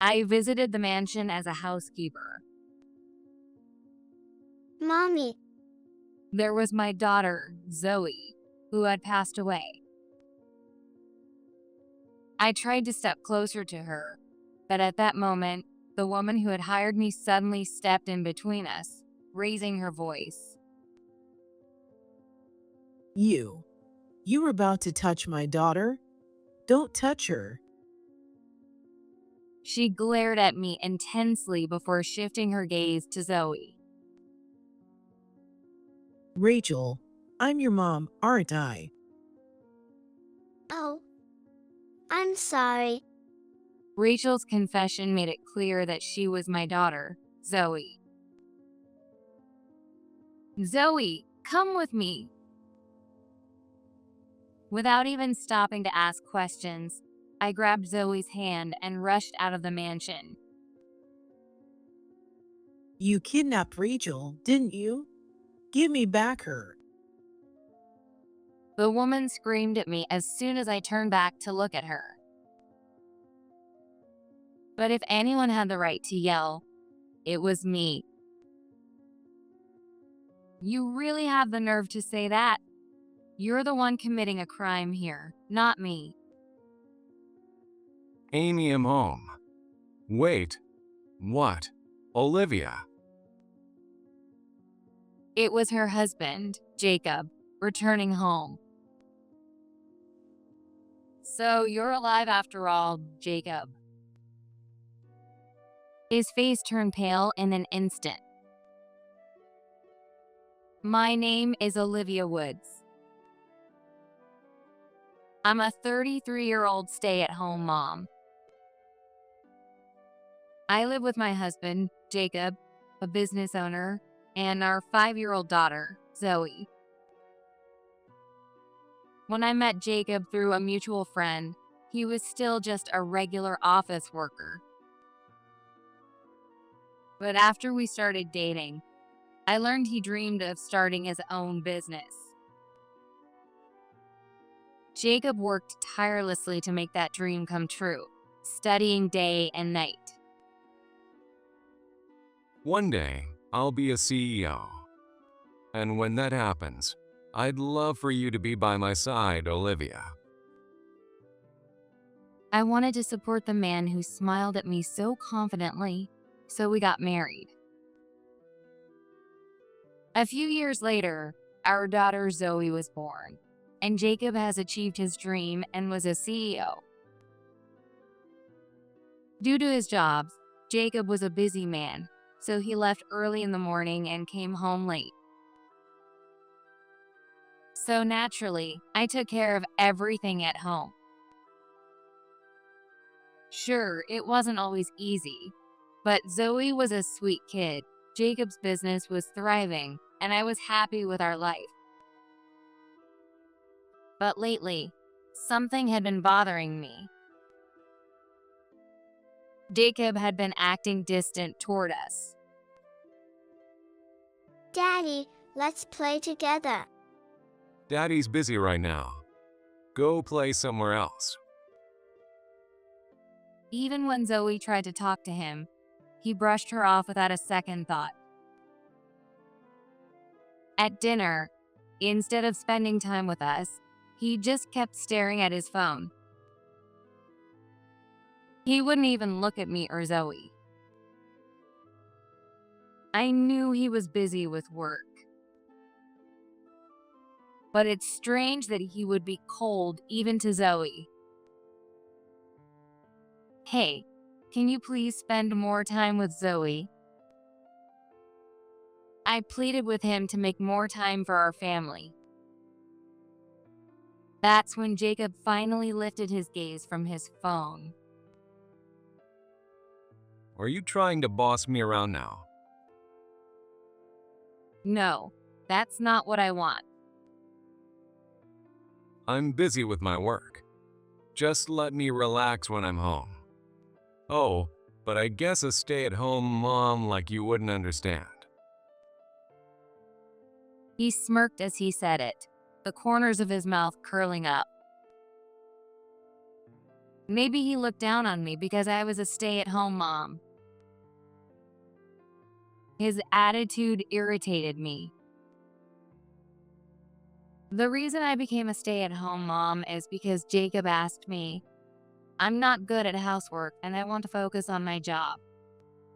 I visited the mansion as a housekeeper. Mommy, There was my daughter, Zoe, who had passed away. I tried to step closer to her, but at that moment, the woman who had hired me suddenly stepped in between us, raising her voice. You. You were about to touch my daughter? Don't touch her. She glared at me intensely before shifting her gaze to Zoe. Rachel, I'm your mom, aren't I? oh, I'm sorry. Rachel's confession made it clear that she was my daughter, Zoe. Zoe, come with me. Without even stopping to ask questions, I grabbed Zoe's hand and rushed out of the mansion. You kidnapped Rachel, didn't you? Give me back her. The woman screamed at me as soon as I turned back to look at her. But if anyone had the right to yell, it was me. You really have the nerve to say that? You're the one committing a crime here, not me. Amy, I'm home. Wait. What? Olivia. It was her husband, Jacob, returning home. So you're alive after all, Jacob. His face turned pale in an instant. My name is Olivia Woods. I'm a 33-year-old stay-at-home mom. I live with my husband, Jacob, a business owner, and our 5-year-old daughter, Zoe. When I met Jacob through a mutual friend, he was still just a regular office worker. But after we started dating, I learned he dreamed of starting his own business. Jacob worked tirelessly to make that dream come true, studying day and night. One day, I'll be a CEO. And when that happens, I'd love for you to be by my side, Olivia. I wanted to support the man who smiled at me so confidently, so we got married. A few years later, our daughter Zoe was born, and Jacob has achieved his dream and was a CEO. Due to his jobs, Jacob was a busy man, so he left early in the morning and came home late. So naturally, I took care of everything at home. Sure, it wasn't always easy, but Zoe was a sweet kid, Jacob's business was thriving, and I was happy with our life. But lately, something had been bothering me. Jacob had been acting distant toward us. Daddy, let's play together. Daddy's busy right now. Go play somewhere else. Even when Zoe tried to talk to him, he brushed her off without a second thought. At dinner, instead of spending time with us, he just kept staring at his phone. He wouldn't even look at me or Zoe. I knew he was busy with work. But it's strange that he would be cold even to Zoe. Hey, can you please spend more time with Zoe? I pleaded with him to make more time for our family. That's when Jacob finally lifted his gaze from his phone. Are you trying to boss me around now? No, that's not what I want. I'm busy with my work. Just let me relax when I'm home. Oh, but I guess a stay-at-home mom like you wouldn't understand. He smirked as he said it, the corners of his mouth curling up. Maybe he looked down on me because I was a stay-at-home mom. His attitude irritated me. The reason I became a stay-at-home mom is because Jacob asked me, "I'm not good at housework and I want to focus on my job.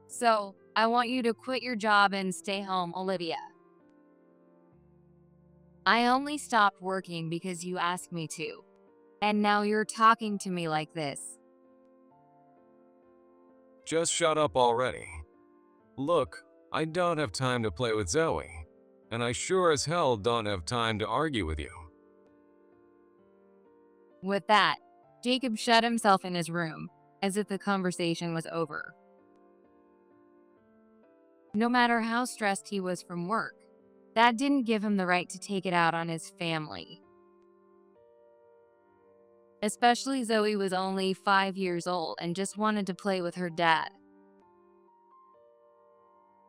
So, I want you to quit your job and stay home, Olivia." I only stopped working because you asked me to. And now you're talking to me like this. Just shut up already. Look, I don't have time to play with Zoe, and I sure as hell don't have time to argue with you. With that, Jacob shut himself in his room, as if the conversation was over. No matter how stressed he was from work, that didn't give him the right to take it out on his family. Especially Zoe was only 5 years old and just wanted to play with her dad.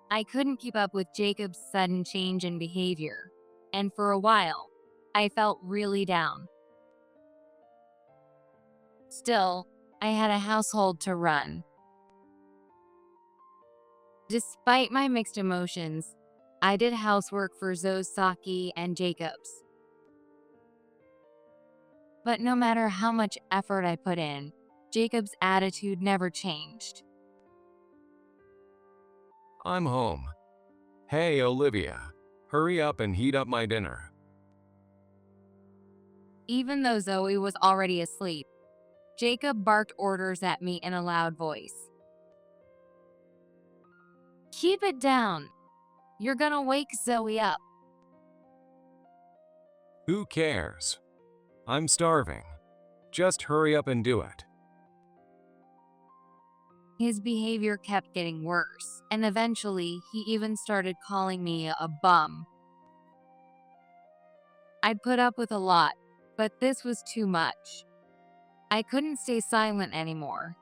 I couldn't keep up with Jacob's sudden change in behavior, and for a while, I felt really down. Still, I had a household to run. Despite my mixed emotions, I did housework for Zoe's Saki and Jacob's. But no matter how much effort I put in, Jacob's attitude never changed. I'm home. Hey, Olivia, hurry up and heat up my dinner. Even though Zoe was already asleep, Jacob barked orders at me in a loud voice. "Keep it down. You're gonna wake Zoe up." Who cares? I'm starving. Just hurry up and do it. His behavior kept getting worse, and eventually he even started calling me a bum. I'd put up with a lot, but this was too much. I couldn't stay silent anymore.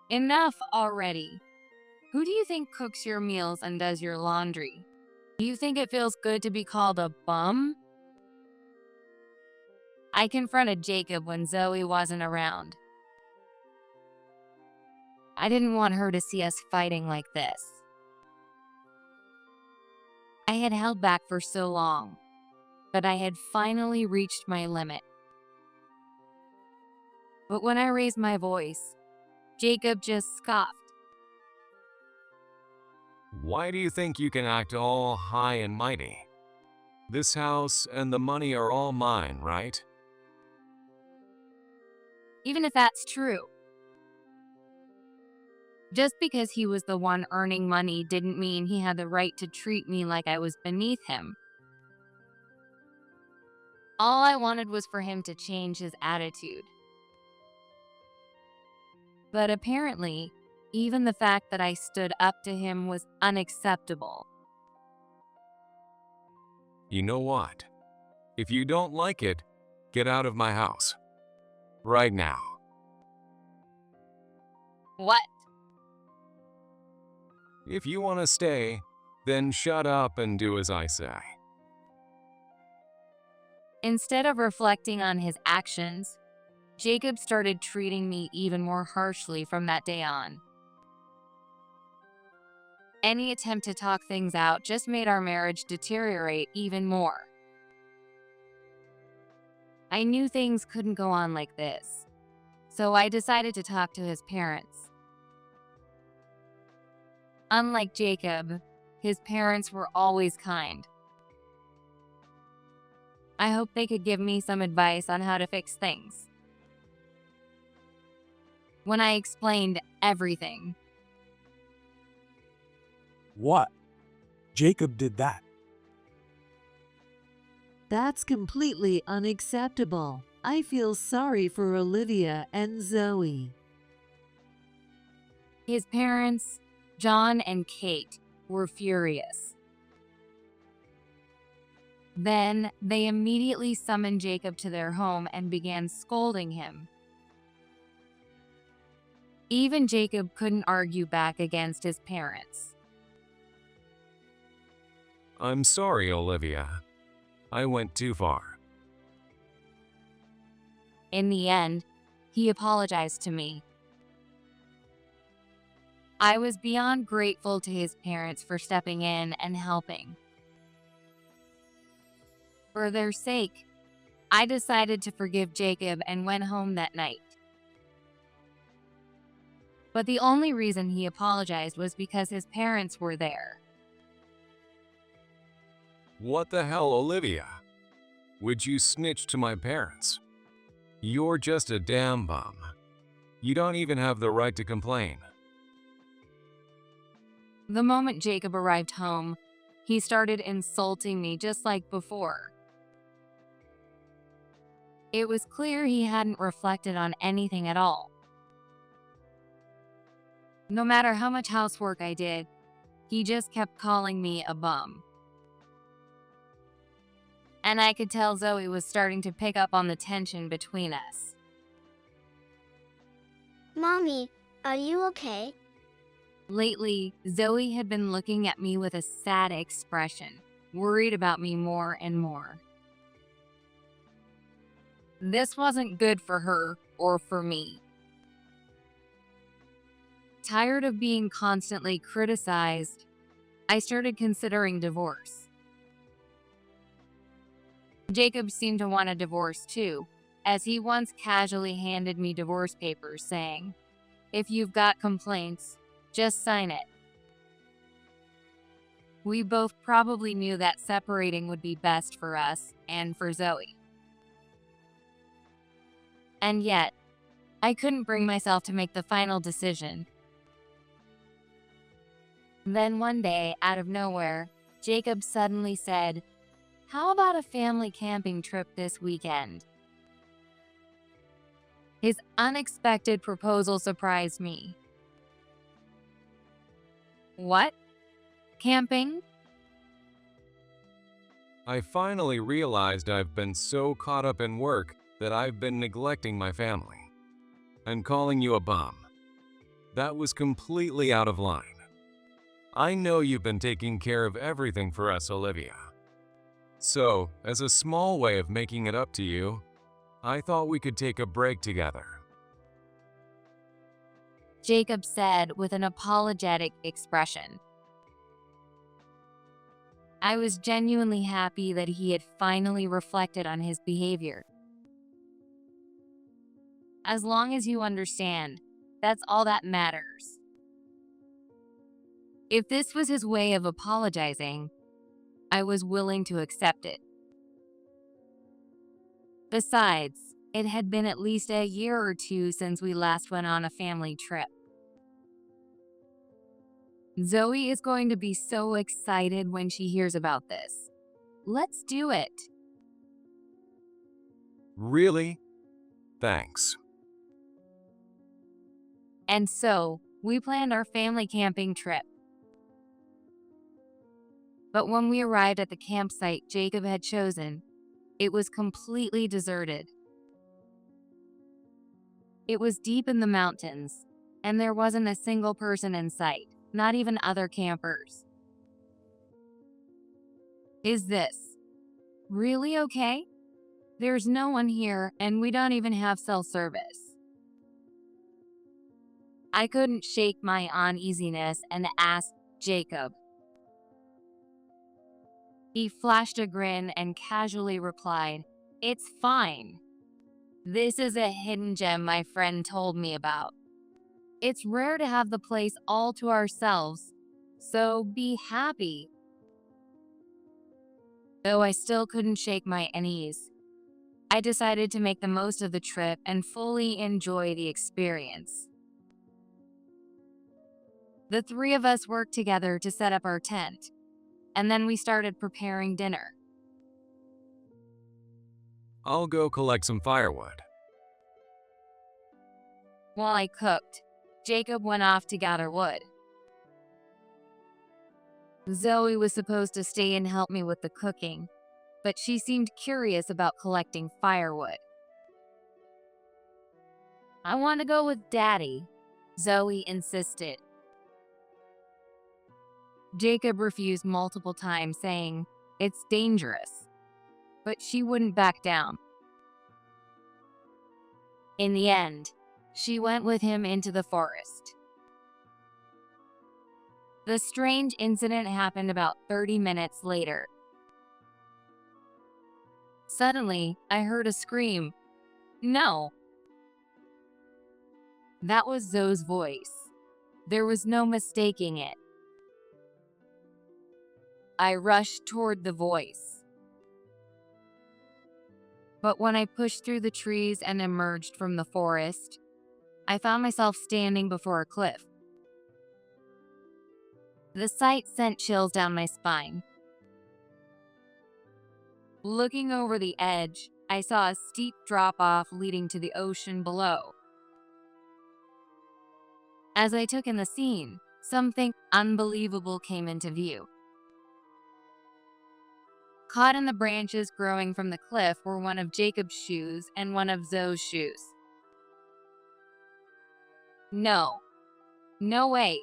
Enough already. Who do you think cooks your meals and does your laundry? Do you think it feels good to be called a bum? I confronted Jacob when Zoe wasn't around. I didn't want her to see us fighting like this. I had held back for so long, but I had finally reached my limit. But when I raised my voice, Jacob just scoffed. Why do you think you can act all high and mighty? This house and the money are all mine, right? Even if that's true. Just because he was the one earning money didn't mean he had the right to treat me like I was beneath him. All I wanted was for him to change his attitude. But apparently, even the fact that I stood up to him was unacceptable. You know what? If you don't like it, get out of my house. Right now. What? If you want to stay, then shut up and do as I say. Instead of reflecting on his actions, Jacob started treating me even more harshly from that day on. Any attempt to talk things out just made our marriage deteriorate even more. I knew things couldn't go on like this, so I decided to talk to his parents. Unlike Jacob, his parents were always kind. I hoped they could give me some advice on how to fix things. When I explained everything, What? Jacob did that. That's completely unacceptable. I feel sorry for Olivia and Zoe. his parents, John and Kate, were furious. Then they immediately summoned Jacob to their home and began scolding him. Even Jacob couldn't argue back against his parents. I'm sorry, Olivia. I went too far. In the end, he apologized to me. I was beyond grateful to his parents for stepping in and helping. For their sake, I decided to forgive Jacob and went home that night. But the only reason he apologized was because his parents were there. What the hell, Olivia? Would you snitch to my parents? You're just a damn bum. You don't even have the right to complain. The moment Jacob arrived home, he started insulting me just like before. It was clear he hadn't reflected on anything at all. No matter how much housework I did, he just kept calling me a bum. And I could tell Zoe was starting to pick up on the tension between us. Mommy, are you okay? Lately, Zoe had been looking at me with a sad expression, worried about me more and more. This wasn't good for her or for me. Tired of being constantly criticized, I started considering divorce. Jacob seemed to want a divorce too, as he once casually handed me divorce papers saying, "If you've got complaints, just sign it." We both probably knew that separating would be best for us and for Zoe. And yet, I couldn't bring myself to make the final decision. Then one day, out of nowhere, Jacob suddenly said, "How about a family camping trip this weekend?" His unexpected proposal surprised me. What? Camping? I finally realized I've been so caught up in work that I've been neglecting my family. And calling you a bum. That was completely out of line. I know you've been taking care of everything for us, Olivia. So, as a small way of making it up to you, I thought we could take a break together. Jacob said with an apologetic expression. I was genuinely happy that he had finally reflected on his behavior. As long as you understand, that's all that matters. If this was his way of apologizing, I was willing to accept it. Besides, it had been at least a year or two since we last went on a family trip. Zoe is going to be so excited when she hears about this. Let's do it. Really? Thanks. And so, we planned our family camping trip. But when we arrived at the campsite Jacob had chosen, it was completely deserted. It was deep in the mountains, and there wasn't a single person in sight, not even other campers. Is this really okay? There's no one here, and we don't even have cell service. I couldn't shake my uneasiness and asked Jacob. He flashed a grin and casually replied, "It's fine. This is a hidden gem my friend told me about. It's rare to have the place all to ourselves, so be happy." Though I still couldn't shake my unease, I decided to make the most of the trip and fully enjoy the experience. The three of us worked together to set up our tent, and then we started preparing dinner. I'll go collect some firewood. While I cooked, Jacob went off to gather wood. Zoe was supposed to stay and help me with the cooking, but she seemed curious about collecting firewood. "I want to go with Daddy," Zoe insisted. Jacob refused multiple times, saying, "It's dangerous," but she wouldn't back down. In the end, she went with him into the forest. The strange incident happened about 30 minutes later. Suddenly, I heard a scream. No! That was Zoe's voice. There was no mistaking it. I rushed toward the voice. But when I pushed through the trees and emerged from the forest, I found myself standing before a cliff. The sight sent chills down my spine. Looking over the edge, I saw a steep drop-off leading to the ocean below. As I took in the scene, something unbelievable came into view. Caught in the branches growing from the cliff were one of Jacob's shoes and one of Zoe's shoes. No way.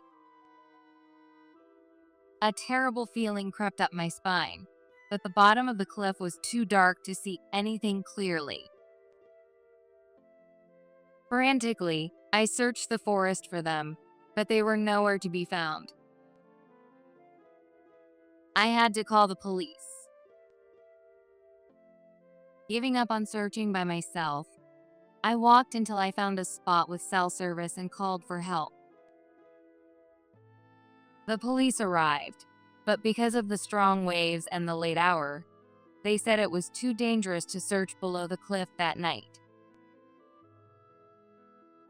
A terrible feeling crept up my spine, but the bottom of the cliff was too dark to see anything clearly. Frantically, I searched the forest for them, but they were nowhere to be found. I had to call the police. Giving up on searching by myself, I walked until I found a spot with cell service and called for help. The police arrived, but because of the strong waves and the late hour, they said it was too dangerous to search below the cliff that night.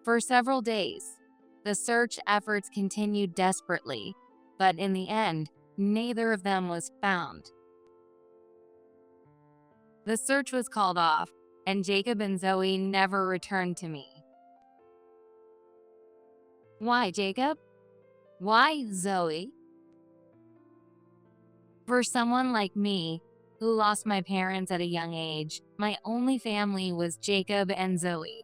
For several days, the search efforts continued desperately, but in the end, neither of them was found. The search was called off, and Jacob and Zoe never returned to me. Why, Jacob? Why, Zoe? For someone like me, who lost my parents at a young age, my only family was Jacob and Zoe.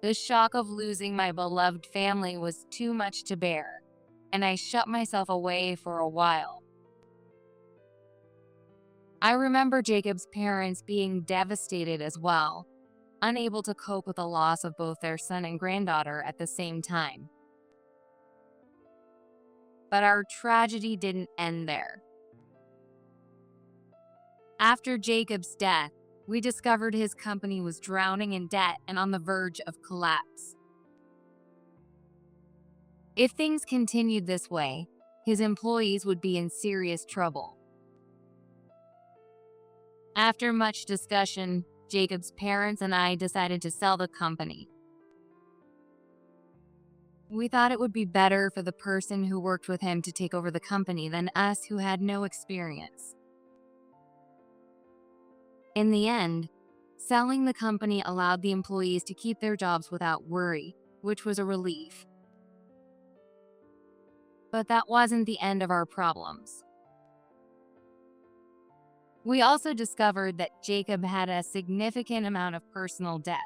The shock of losing my beloved family was too much to bear, and I shut myself away for a while. I remember Jacob's parents being devastated as well, unable to cope with the loss of both their son and granddaughter at the same time. But our tragedy didn't end there. After Jacob's death, we discovered his company was drowning in debt and on the verge of collapse. If things continued this way, his employees would be in serious trouble. After much discussion, Jacob's parents and I decided to sell the company. We thought it would be better for the person who worked with him to take over the company than us who had no experience. In the end, selling the company allowed the employees to keep their jobs without worry, which was a relief. But that wasn't the end of our problems. We also discovered that Jacob had a significant amount of personal debt.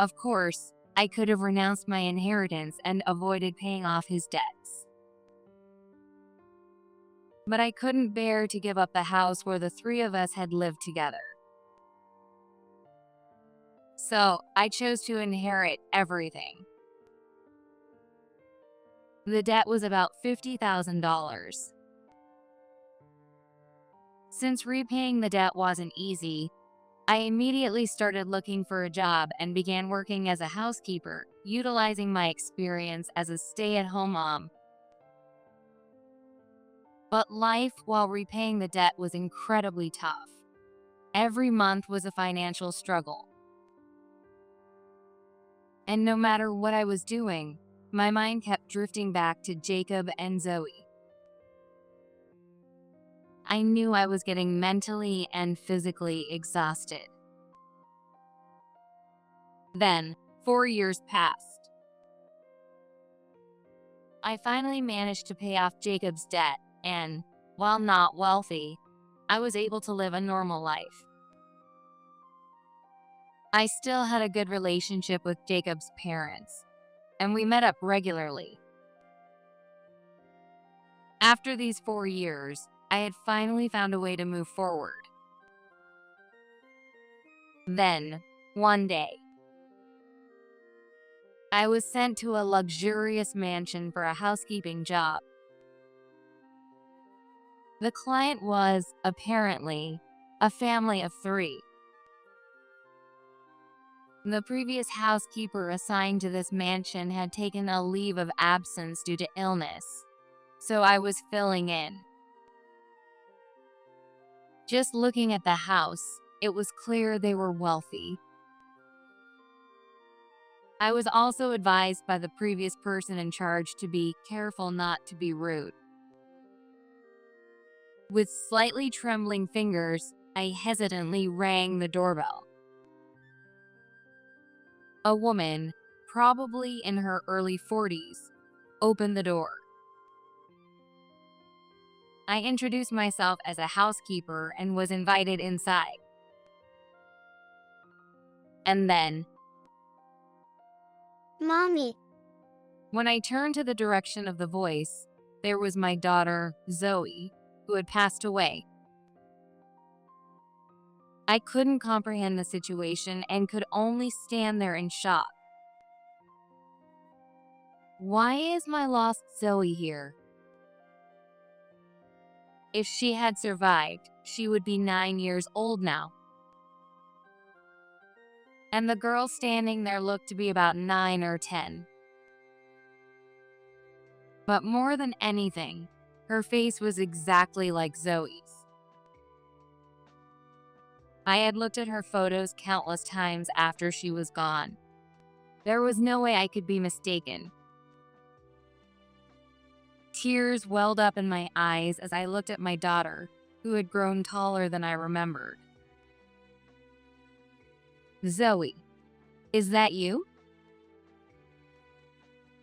Of course, I could have renounced my inheritance and avoided paying off his debts. But I couldn't bear to give up the house where the three of us had lived together. So, I chose to inherit everything. The debt was about $50,000. Since repaying the debt wasn't easy, I immediately started looking for a job and began working as a housekeeper, utilizing my experience as a stay-at-home mom. But life while repaying the debt was incredibly tough. Every month was a financial struggle. And no matter what I was doing, my mind kept drifting back to Jacob and Zoe. I knew I was getting mentally and physically exhausted. Then, 4 years passed. I finally managed to pay off Jacob's debt, and, while not wealthy, I was able to live a normal life. I still had a good relationship with Jacob's parents, and we met up regularly. After these 4 years, I had finally found a way to move forward. Then, one day, I was sent to a luxurious mansion for a housekeeping job. The client was, apparently, a family of 3. The previous housekeeper assigned to this mansion had taken a leave of absence due to illness, so I was filling in. Just looking at the house, it was clear they were wealthy. I was also advised by the previous person in charge to be careful not to be rude. With slightly trembling fingers, I hesitantly rang the doorbell. A woman, probably in her early 40s, opened the door. I introduced myself as a housekeeper and was invited inside. And then, Mommy, when I turned to the direction of the voice, there was my daughter, Zoe, who had passed away. I couldn't comprehend the situation and could only stand there in shock. Why is my lost Zoe here? If she had survived, she would be 9 years old now. And the girl standing there looked to be about 9 or 10. But more than anything, her face was exactly like Zoe's. I had looked at her photos countless times after she was gone. There was no way I could be mistaken. Tears welled up in my eyes as I looked at my daughter, who had grown taller than I remembered. Zoe, is that you?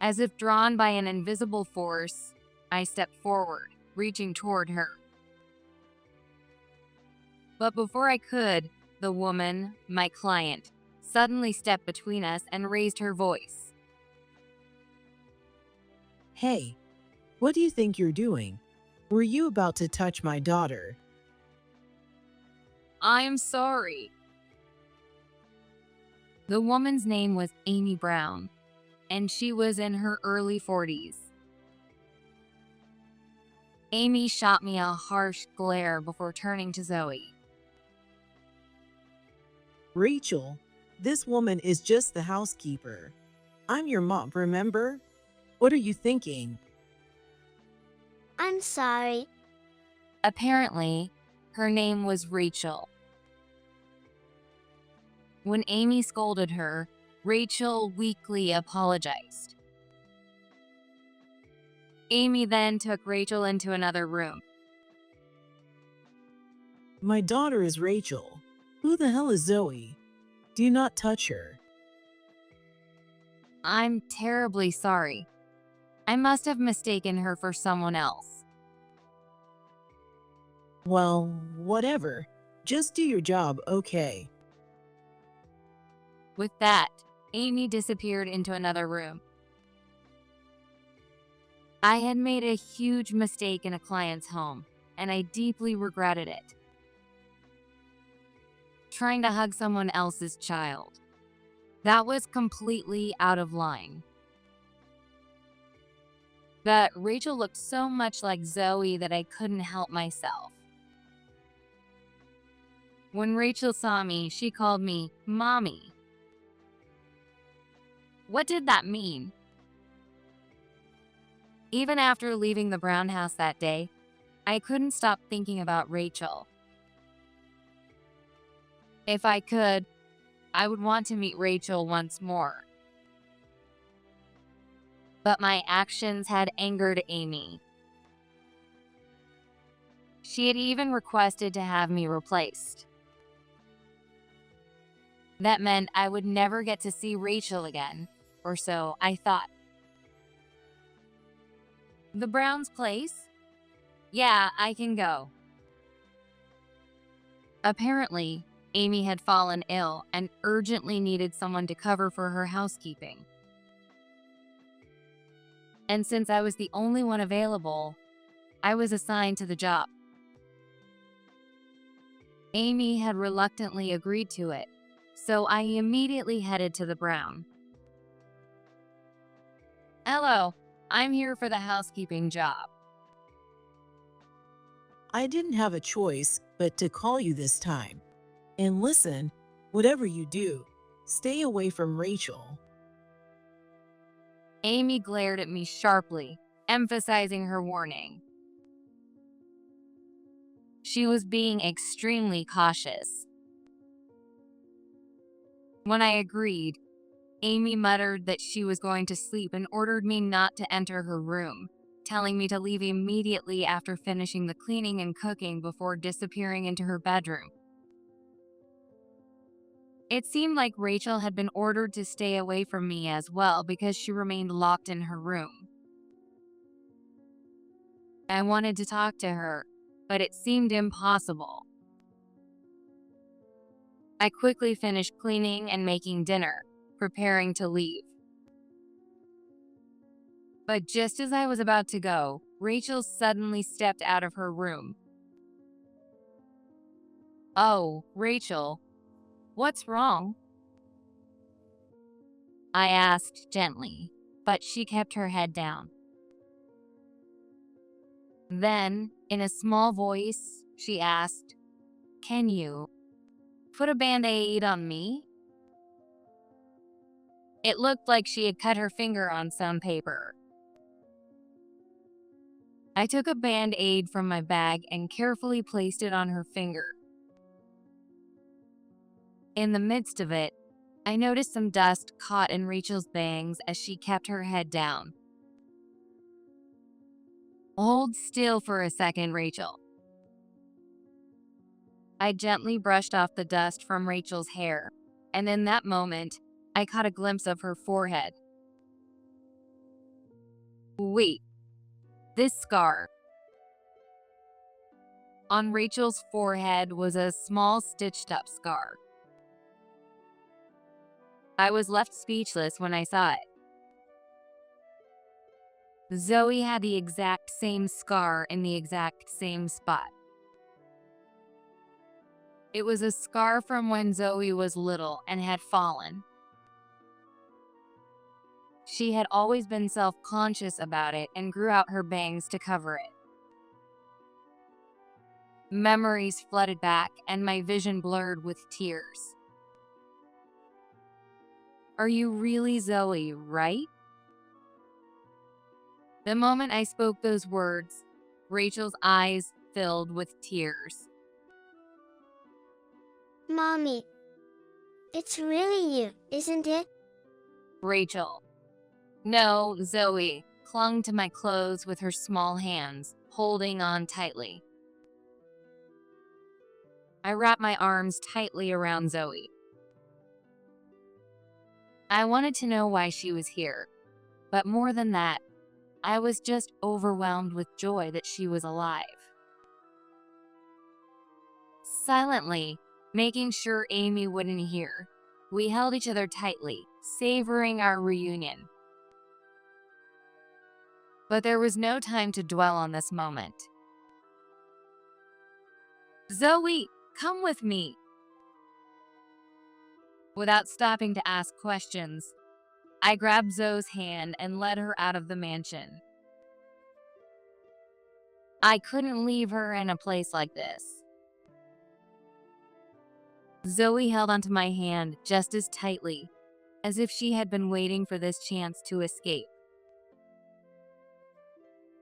As if drawn by an invisible force, I stepped forward, reaching toward her. But before I could, the woman, my client, suddenly stepped between us and raised her voice. Hey, what do you think you're doing? Were you about to touch my daughter? I'm sorry. The woman's name was Amy Brown, and she was in her early 40s. Amy shot me a harsh glare before turning to Zoe. Rachel, this woman is just the housekeeper. I'm your mom, remember? What are you thinking? I'm sorry. Apparently, her name was Rachel. When Amy scolded her, Rachel weakly apologized. Amy then took Rachel into another room. My daughter is Rachel. Who the hell is Zoe? Do not touch her. I'm terribly sorry. I must have mistaken her for someone else. Well, whatever. Just do your job, okay? With that, Amy disappeared into another room. I had made a huge mistake in a client's home, and I deeply regretted it. Trying to hug someone else's child. That was completely out of line. But Rachel looked so much like Zoe that I couldn't help myself. When Rachel saw me, she called me Mommy. What did that mean? Even after leaving the Brown house that day, I couldn't stop thinking about Rachel. If I could, I would want to meet Rachel once more. But my actions had angered Amy. She had even requested to have me replaced. That meant I would never get to see Rachel again, or so I thought. The Browns' place? Yeah, I can go. Apparently, Amy had fallen ill and urgently needed someone to cover for her housekeeping. And since I was the only one available, I was assigned to the job. Amy had reluctantly agreed to it, so I immediately headed to the Brown. Hello, I'm here for the housekeeping job. I didn't have a choice but to call you this time. And listen, whatever you do, stay away from Rachel. Amy glared at me sharply, emphasizing her warning. She was being extremely cautious. When I agreed, Amy muttered that she was going to sleep and ordered me not to enter her room, telling me to leave immediately after finishing the cleaning and cooking before disappearing into her bedroom. It seemed like Rachel had been ordered to stay away from me as well because she remained locked in her room. I wanted to talk to her, but it seemed impossible. I quickly finished cleaning and making dinner, preparing to leave. But just as I was about to go, Rachel suddenly stepped out of her room. "Oh, Rachel, what's wrong?" I asked gently, but she kept her head down. Then, in a small voice, she asked, "Can you put a band-aid on me?" It looked like she had cut her finger on some paper. I took a band-aid from my bag and carefully placed it on her finger. In the midst of it, I noticed some dust caught in Rachel's bangs as she kept her head down. "Hold still for a second, Rachel." I gently brushed off the dust from Rachel's hair, and in that moment, I caught a glimpse of her forehead. Wait, this scar. On Rachel's forehead was a small stitched-up scar. I was left speechless when I saw it. Zoe had the exact same scar in the exact same spot. It was a scar from when Zoe was little and had fallen. She had always been self-conscious about it and grew out her bangs to cover it. Memories flooded back and my vision blurred with tears. "Are you really Zoe, right?" The moment I spoke those words, Rachel's eyes filled with tears. Mommy, it's really you, isn't it? Rachel, no, Zoe, clung to my clothes with her small hands, holding on tightly. I wrapped my arms tightly around Zoe. I wanted to know why she was here, but more than that, I was just overwhelmed with joy that she was alive. Silently, making sure Amy wouldn't hear, we held each other tightly, savoring our reunion. But there was no time to dwell on this moment. "Zoe, come with me." Without stopping to ask questions, I grabbed Zoe's hand and led her out of the mansion. I couldn't leave her in a place like this. Zoe held onto my hand just as tightly, as if she had been waiting for this chance to escape.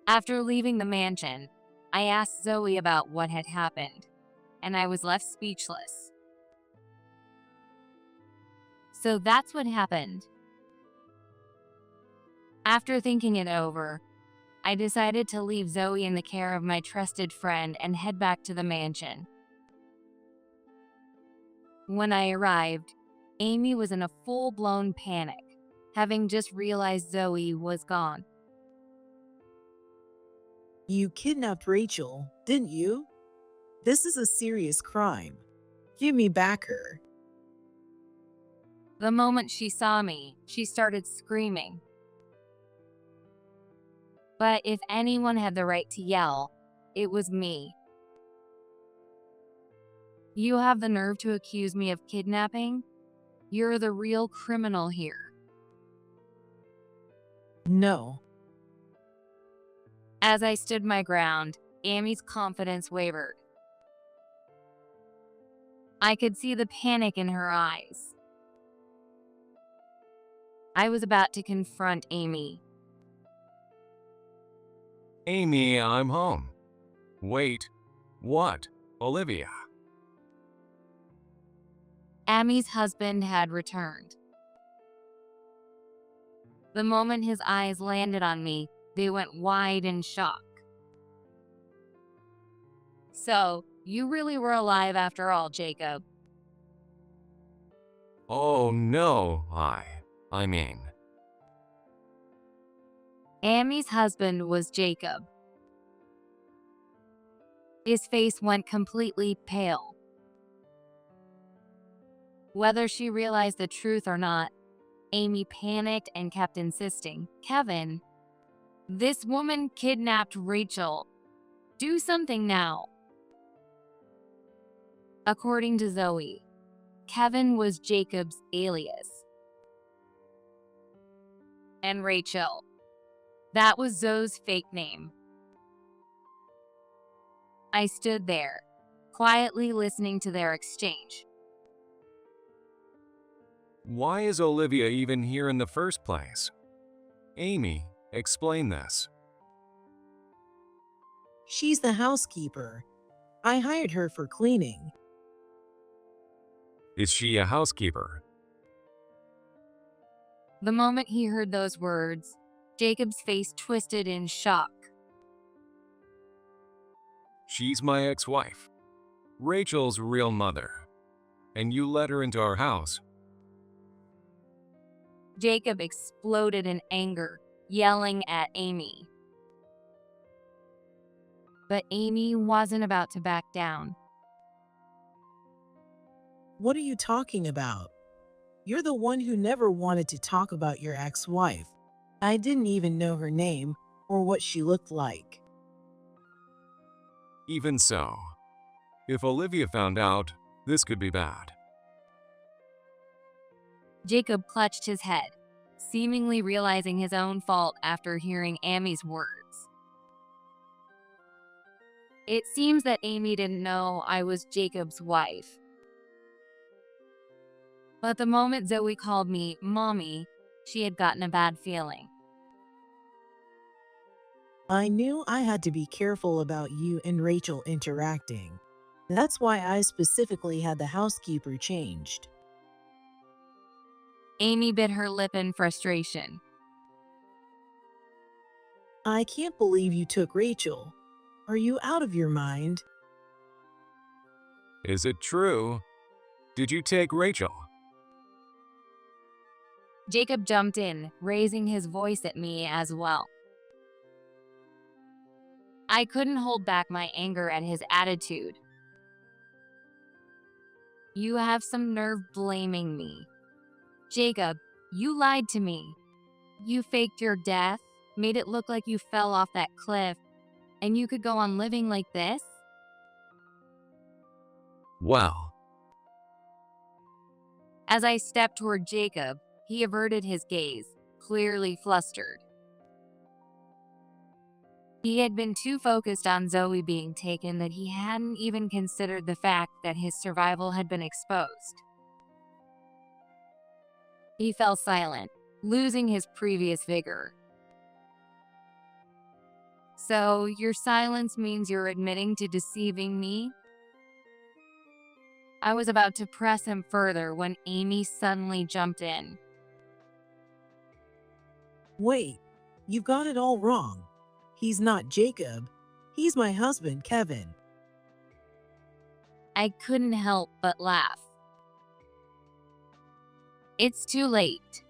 After leaving the mansion, I asked Zoe about what had happened, and I was left speechless. So that's what happened. After thinking it over, I decided to leave Zoe in the care of my trusted friend and head back to the mansion. When I arrived, Amy was in a full-blown panic, having just realized Zoe was gone. You kidnapped Rachel, didn't you? This is a serious crime. Give me back her. The moment she saw me, she started screaming. But if anyone had the right to yell, it was me. "You have the nerve to accuse me of kidnapping?" You're the real criminal here. No. As I stood my ground, Amy's confidence wavered. I could see the panic in her eyes. I was about to confront Amy. Amy, I'm home. Wait, what? Olivia? Amy's husband had returned. The moment his eyes landed on me, they went wide in shock. So, you really were alive after all, Jacob. Oh no, I mean, Amy's husband was Jacob. His face went completely pale. Whether she realized the truth or not, Amy panicked and kept insisting, "Kevin, this woman kidnapped Rachel. Do something now." According to Zoe, Kevin was Jacob's alias. And Rachel, that was Zoe's fake name. I stood there, quietly listening to their exchange. why is Olivia even here in the first place? Amy, explain this. She's the housekeeper. I hired her for cleaning. Is she a housekeeper? The moment he heard those words, Jacob's face twisted in shock. She's my ex-wife, Rachel's real mother. And you let her into our house. Jacob exploded in anger, yelling at Amy. But Amy wasn't about to back down. What are you talking about? You're the one who never wanted to talk about your ex-wife. I didn't even know her name or what she looked like. Even so, if Olivia found out, this could be bad. Jacob clutched his head, seemingly realizing his own fault after hearing Amy's words. It seems that Amy didn't know I was Jacob's wife. But the moment Zoe called me Mommy, she had gotten a bad feeling. I knew I had to be careful about you and Rachel interacting. That's why I specifically had the housekeeper changed. Amy bit her lip in frustration. I can't believe you took Rachel. Are you out of your mind? Is it true? Did you take Rachel? Jacob jumped in, raising his voice at me as well. I couldn't hold back my anger at his attitude. You have some nerve blaming me. Jacob, you lied to me. You faked your death, made it look like you fell off that cliff, and you could go on living like this? Well, As I stepped toward Jacob, he averted his gaze, clearly flustered. He had been too focused on Zoe being taken that he hadn't even considered the fact that his survival had been exposed. He fell silent, losing his previous vigor. So, your silence means you're admitting to deceiving me? I was about to press him further when Amy suddenly jumped in. Wait, you've got it all wrong. He's not Jacob. He's my husband, Kevin. I couldn't help but laugh. It's too late.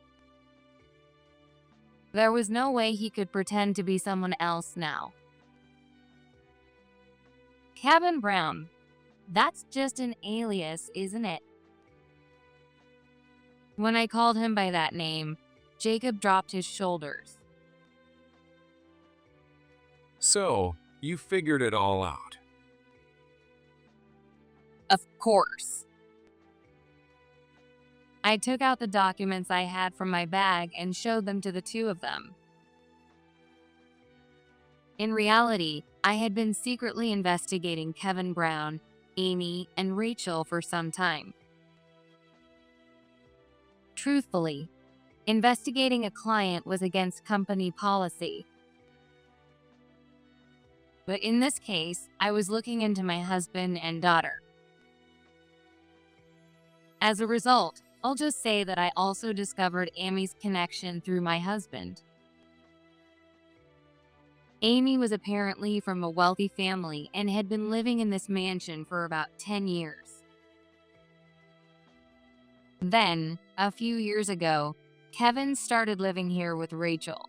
There was no way he could pretend to be someone else now. Kevin Brown, that's just an alias, isn't it? When I called him by that name, Jacob dropped his shoulders. so you figured it all out. Of course. I took out the documents I had from my bag and showed them to the two of them. In reality, I had been secretly investigating Kevin Brown, Amy, and Rachel for some time. Truthfully, investigating a client was against company policy. But in this case, I was looking into my husband and daughter. As a result, I'll just say that I also discovered Amy's connection through my husband. Amy was apparently from a wealthy family and had been living in this mansion for about 10 years. Then, a few years ago, Kevin started living here with Rachel.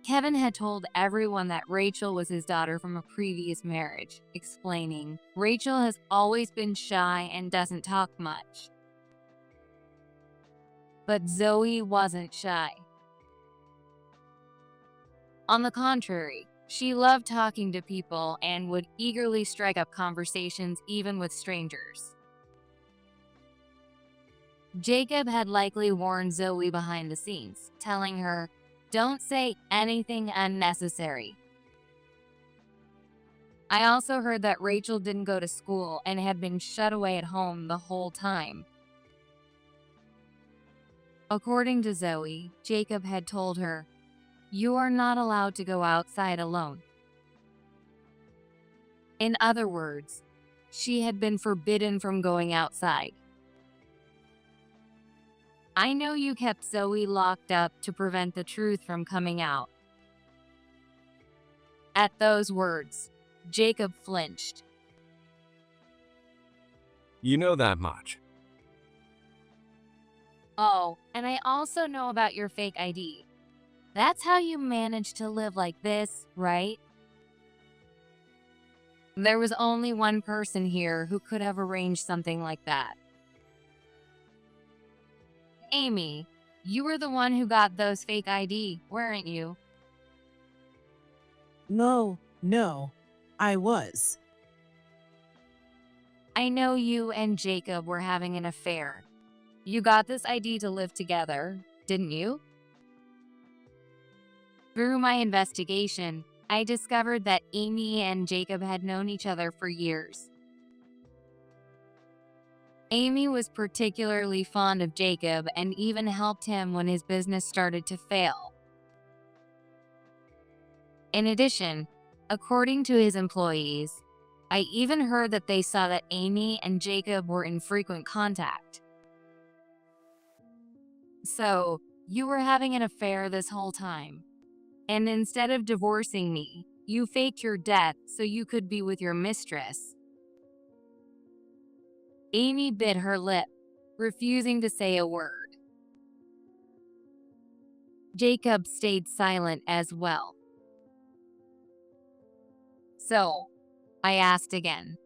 Kevin had told everyone that Rachel was his daughter from a previous marriage, explaining, "Rachel has always been shy and doesn't talk much." But Zoe wasn't shy. On the contrary, she loved talking to people and would eagerly strike up conversations even with strangers. Jacob had likely warned Zoe behind the scenes, telling her, "Don't say anything unnecessary." I also heard that Rachel didn't go to school and had been shut away at home the whole time. According to Zoe, Jacob had told her, "You are not allowed to go outside alone." In other words, she had been forbidden from going outside. "I know you kept Zoe locked up to prevent the truth from coming out." At those words, Jacob flinched. You know that much. "Oh, and I also know about your fake ID. That's how you managed to live like this, right?" There was only one person here who could have arranged something like that. "Amy, you were the one who got those fake ID, weren't you?" No, I was. "I know you and Jacob were having an affair. You got this ID to live together, didn't you?" Through my investigation, I discovered that Amy and Jacob had known each other for years. Amy was particularly fond of Jacob and even helped him when his business started to fail. In addition, according to his employees, I even heard that they saw that Amy and Jacob were in frequent contact. "So, you were having an affair this whole time. And instead of divorcing me, you faked your death so you could be with your mistress." Amy bit her lip, refusing to say a word. Jacob stayed silent as well. "So," I asked again,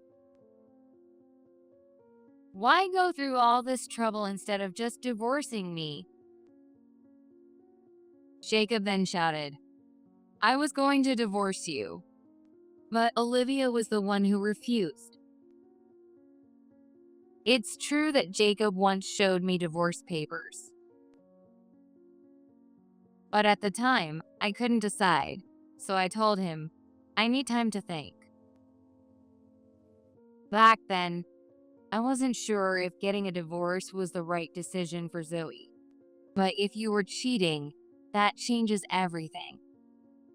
"why go through all this trouble instead of just divorcing me?" Jacob then shouted, "I was going to divorce you, but Olivia was the one who refused." It's true that Jacob once showed me divorce papers. But at the time, I couldn't decide, so I told him, "I need time to think." Back then, I wasn't sure if getting a divorce was the right decision for Zoe. But if you were cheating, that changes everything.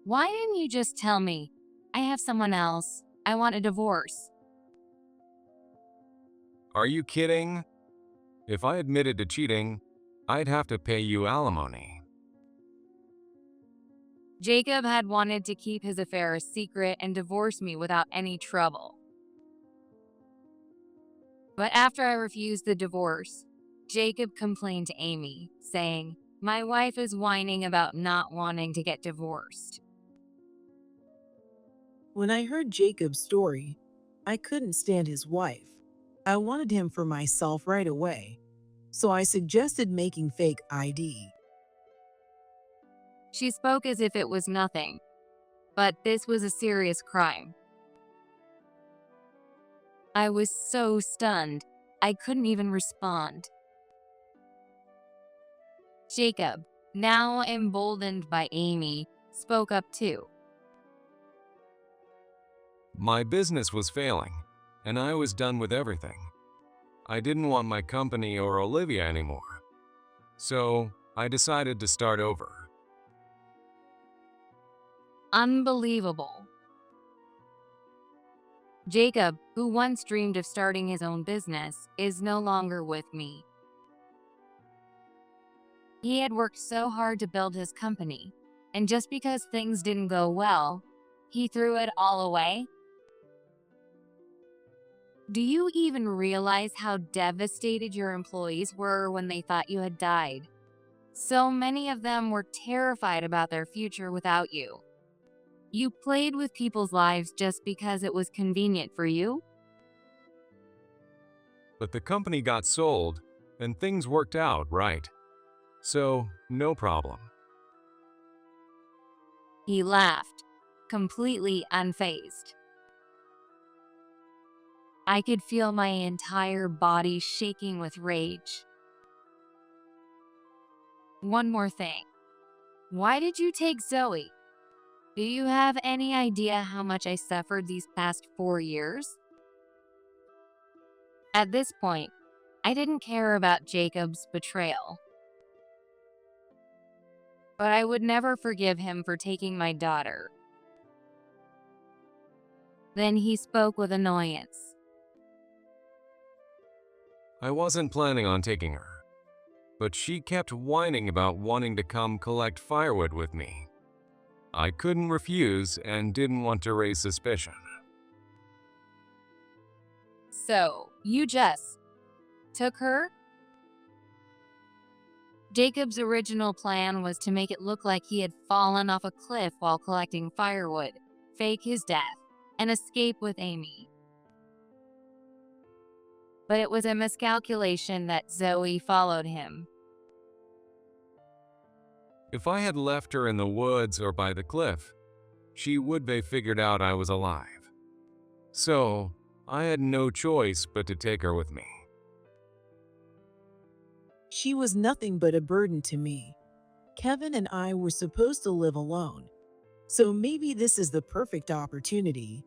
Why didn't you just tell me, "I have someone else, I want a divorce"? Are you kidding? If I admitted to cheating, I'd have to pay you alimony. Jacob had wanted to keep his affair a secret and divorce me without any trouble. But after I refused the divorce, Jacob complained to Amy, saying, "My wife is whining about not wanting to get divorced." When I heard Jacob's story, I couldn't stand his wife. I wanted him for myself right away, so I suggested making fake ID. She spoke as if it was nothing, but this was a serious crime. I was so stunned. I couldn't even respond. Jacob, now emboldened by Amy, spoke up too. My business was failing, and I was done with everything. I didn't want my company or Olivia anymore. So, I decided to start over. Unbelievable. Jacob, who once dreamed of starting his own business, is no longer with me. He had worked so hard to build his company, and just because things didn't go well, he threw it all away? Do you even realize how devastated your employees were when they thought you had died? So many of them were terrified about their future without you. You played with people's lives just because it was convenient for you? But the company got sold, and things worked out, right? So, no problem. He laughed, completely unfazed. I could feel my entire body shaking with rage. One more thing. Why did you take Zoe? Do you have any idea how much I suffered these past 4 years? At this point, I didn't care about Jacob's betrayal. But I would never forgive him for taking my daughter. Then he spoke with annoyance. I wasn't planning on taking her, but she kept whining about wanting to come collect firewood with me. I couldn't refuse and didn't want to raise suspicion. So, you just took her? Jacob's original plan was to make it look like he had fallen off a cliff while collecting firewood, fake his death, and escape with Amy. But it was a miscalculation that Zoe followed him. If I had left her in the woods or by the cliff, she would have figured out I was alive. So, I had no choice but to take her with me. She was nothing but a burden to me. Kevin and I were supposed to live alone. So maybe this is the perfect opportunity.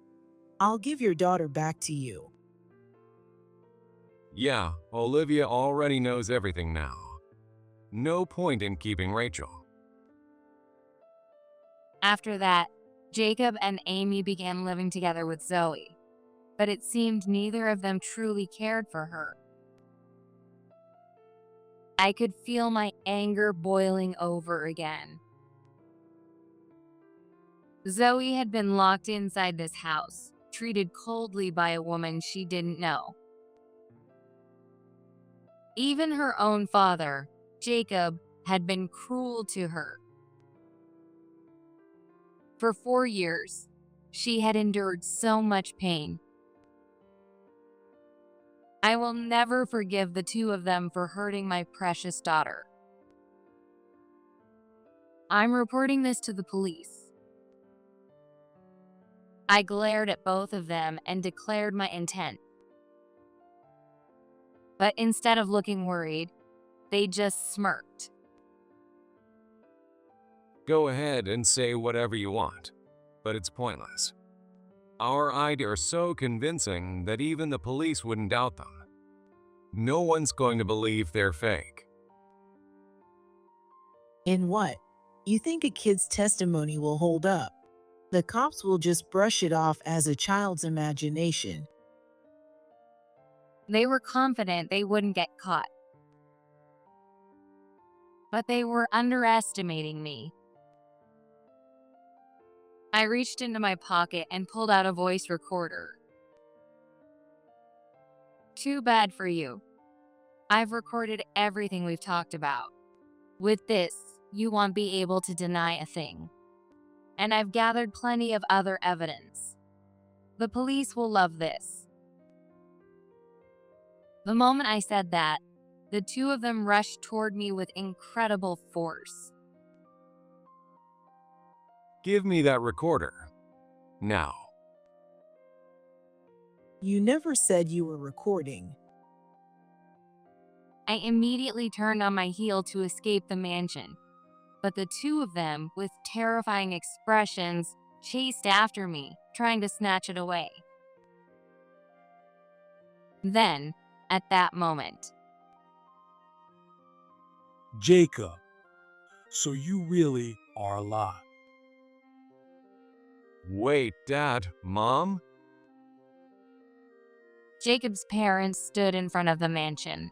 I'll give your daughter back to you. Yeah, Olivia already knows everything now. No point in keeping Rachel. After that, Jacob and Amy began living together with Zoe, but it seemed neither of them truly cared for her. I could feel my anger boiling over again. Zoe had been locked inside this house, treated coldly by a woman she didn't know. Even her own father, Jacob, had been cruel to her. For 4 years, she had endured so much pain. I will never forgive the two of them for hurting my precious daughter. I'm reporting this to the police. I glared at both of them and declared my intent. But instead of looking worried, they just smirked. Go ahead and say whatever you want, but it's pointless. Our ideas are so convincing that even the police wouldn't doubt them. No one's going to believe they're fake. In what? You think a kid's testimony will hold up? The cops will just brush it off as a child's imagination. They were confident they wouldn't get caught. But they were underestimating me. I reached into my pocket and pulled out a voice recorder. Too bad for you. I've recorded everything we've talked about. With this, you won't be able to deny a thing. And I've gathered plenty of other evidence. The police will love this. The moment I said that, the two of them rushed toward me with incredible force. Give me that recorder. Now. You never said you were recording. I immediately turned on my heel to escape the mansion, but the two of them, with terrifying expressions, chased after me, trying to snatch it away. Then, at that moment, Jacob, so you really are alive. Wait, Dad, Mom? Jacob's parents stood in front of the mansion.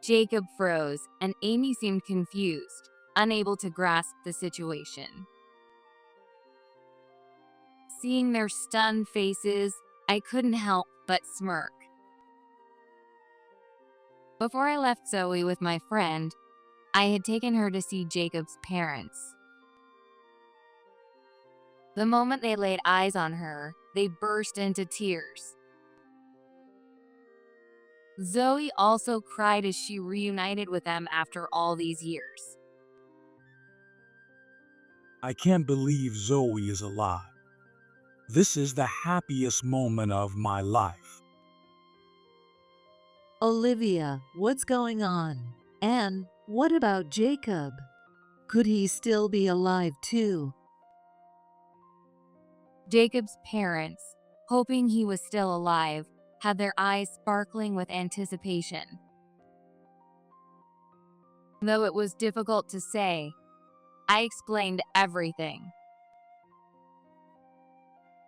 Jacob froze, and Amy seemed confused, unable to grasp the situation. Seeing their stunned faces, I couldn't help but smirk. Before I left Zoe with my friend, I had taken her to see Jacob's parents. The moment they laid eyes on her, they burst into tears. Zoe also cried as she reunited with them after all these years. I can't believe Zoe is alive. This is the happiest moment of my life. Olivia, what's going on? And what about Jacob? Could he still be alive too? Jacob's parents, hoping he was still alive, had their eyes sparkling with anticipation. Though it was difficult to say, I explained everything.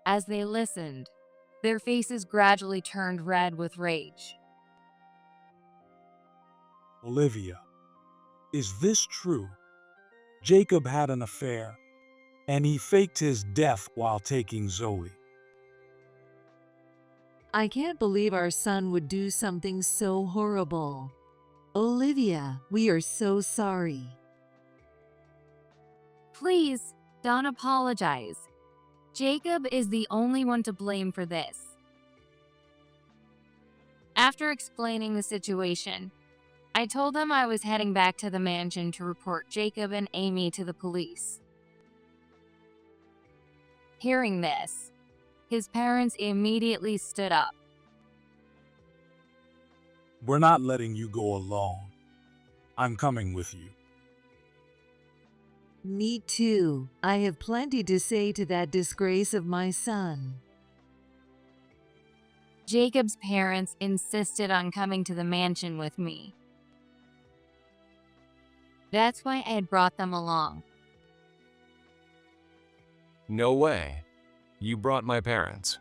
As they listened, their faces gradually turned red with rage. Olivia, is this true? Jacob had an affair, and he faked his death while taking Zoe. I can't believe our son would do something so horrible. Olivia, we are so sorry. Please, don't apologize. Jacob is the only one to blame for this. After explaining the situation, I told them I was heading back to the mansion to report Jacob and Amy to the police. Hearing this, his parents immediately stood up. We're not letting you go alone. I'm coming with you. Me too. I have plenty to say to that disgrace of my son. Jacob's parents insisted on coming to the mansion with me. That's why I had brought them along. No way. You brought my parents.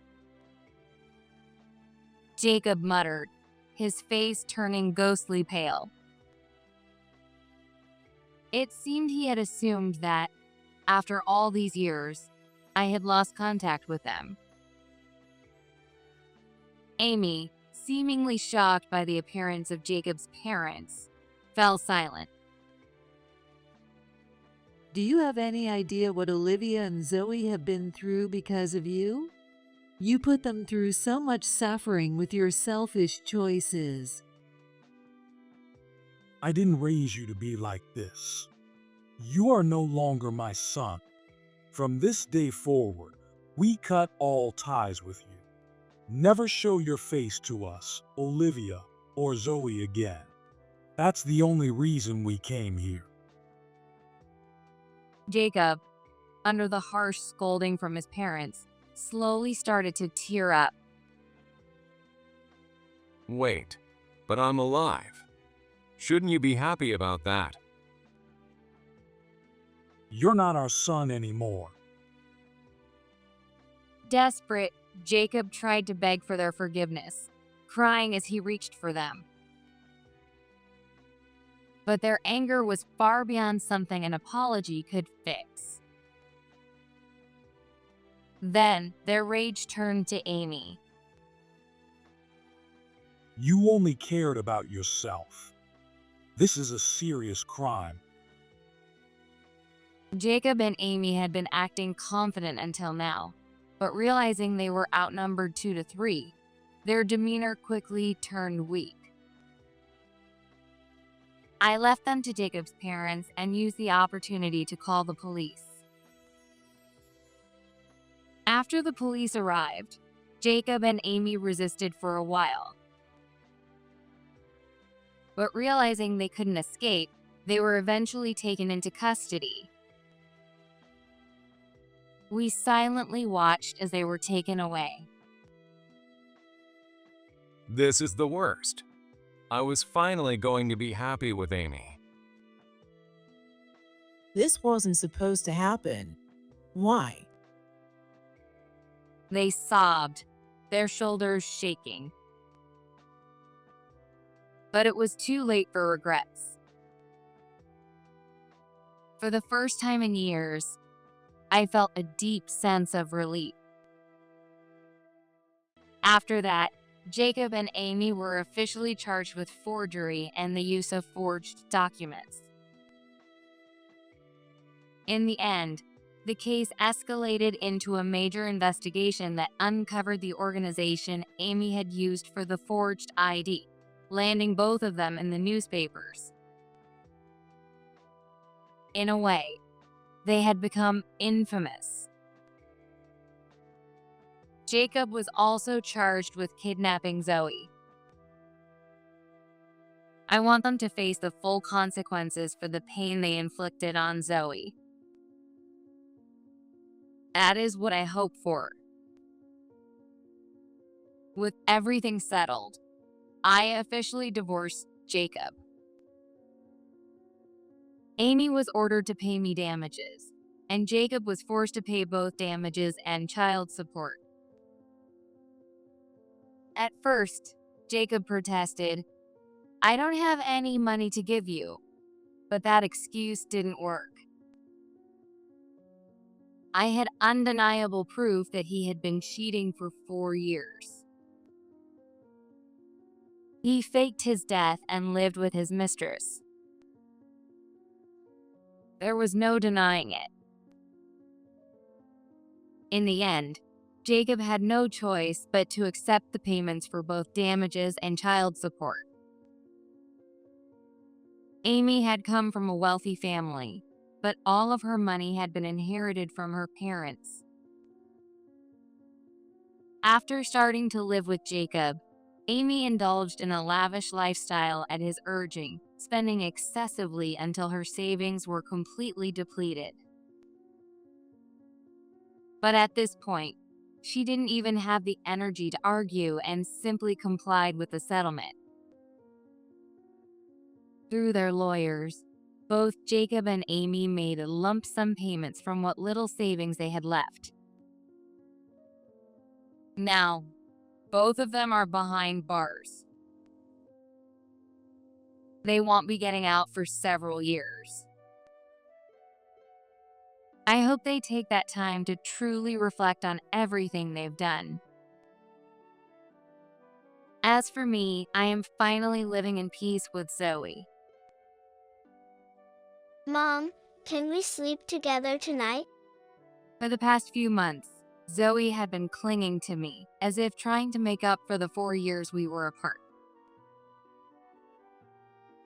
Jacob muttered, his face turning ghostly pale. It seemed he had assumed that, after all these years, I had lost contact with them. Amy, seemingly shocked by the appearance of Jacob's parents, fell silent. Do you have any idea what Olivia and Zoe have been through because of you? You put them through so much suffering with your selfish choices. I didn't raise you to be like this. You are no longer my son. From this day forward, we cut all ties with you. Never show your face to us, Olivia or Zoe again. That's the only reason we came here. Jacob, under the harsh scolding from his parents, slowly started to tear up. Wait, but I'm alive. Shouldn't you be happy about that? You're not our son anymore. Desperate, Jacob tried to beg for their forgiveness, crying as he reached for them. But their anger was far beyond something an apology could fix. Then, their rage turned to Amy. You only cared about yourself. This is a serious crime. Jacob and Amy had been acting confident until now, but realizing they were outnumbered 2 to 3, their demeanor quickly turned weak. I left them to Jacob's parents and used the opportunity to call the police. After the police arrived, Jacob and Amy resisted for a while. but realizing they couldn't escape, they were eventually taken into custody. We silently watched as they were taken away. This is the worst. I was finally going to be happy with Amy. This wasn't supposed to happen. Why? They sobbed, their shoulders shaking. But it was too late for regrets. For the first time in years, I felt a deep sense of relief. After that, Jacob and Amy were officially charged with forgery and the use of forged documents. In the end, the case escalated into a major investigation that uncovered the organization Amy had used for the forged ID, landing both of them in the newspapers. In a way, they had become infamous. Jacob was also charged with kidnapping Zoe. I want them to face the full consequences for the pain they inflicted on Zoe. That is what I hope for. With everything settled, I officially divorced Jacob. Amy was ordered to pay me damages, and Jacob was forced to pay both damages and child support. At first, Jacob protested, "I don't have any money to give you," but that excuse didn't work. I had undeniable proof that he had been cheating for 4 years. He faked his death and lived with his mistress. There was no denying it. In the end, Jacob had no choice but to accept the payments for both damages and child support. Amy had come from a wealthy family, but all of her money had been inherited from her parents. After starting to live with Jacob, Amy indulged in a lavish lifestyle at his urging, spending excessively until her savings were completely depleted. But at this point, she didn't even have the energy to argue and simply complied with the settlement. Through their lawyers, both Jacob and Amy made lump sum payments from what little savings they had left. Now, both of them are behind bars. They won't be getting out for several years. I hope they take that time to truly reflect on everything they've done. As for me, I am finally living in peace with Zoe. Mom, can we sleep together tonight? For the past few months, Zoe had been clinging to me, as if trying to make up for the 4 years we were apart.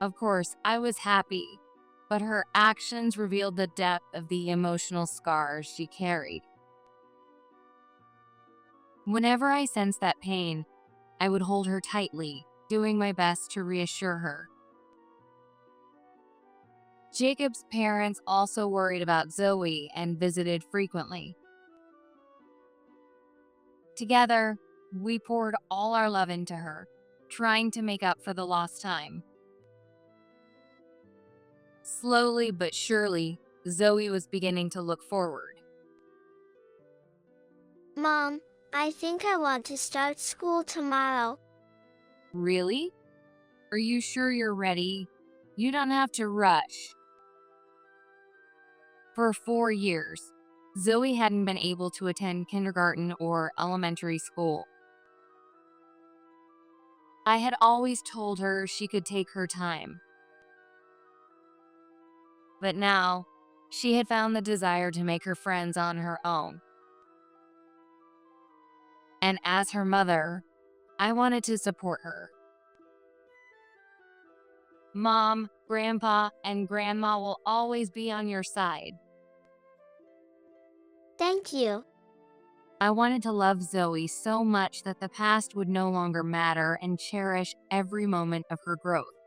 Of course, I was happy, but her actions revealed the depth of the emotional scars she carried. Whenever I sensed that pain, I would hold her tightly, doing my best to reassure her. Jacob's parents also worried about Zoe and visited frequently. Together, we poured all our love into her, trying to make up for the lost time. Slowly but surely, Zoe was beginning to look forward. Mom, I think I want to start school tomorrow. Really? Are you sure you're ready? You don't have to rush. For 4 years, Zoe hadn't been able to attend kindergarten or elementary school. I had always told her she could take her time. But now, she had found the desire to make her friends on her own. And as her mother, I wanted to support her. Mom, Grandpa, and Grandma will always be on your side. Thank you. I wanted to love Zoe so much that the past would no longer matter and cherish every moment of her growth.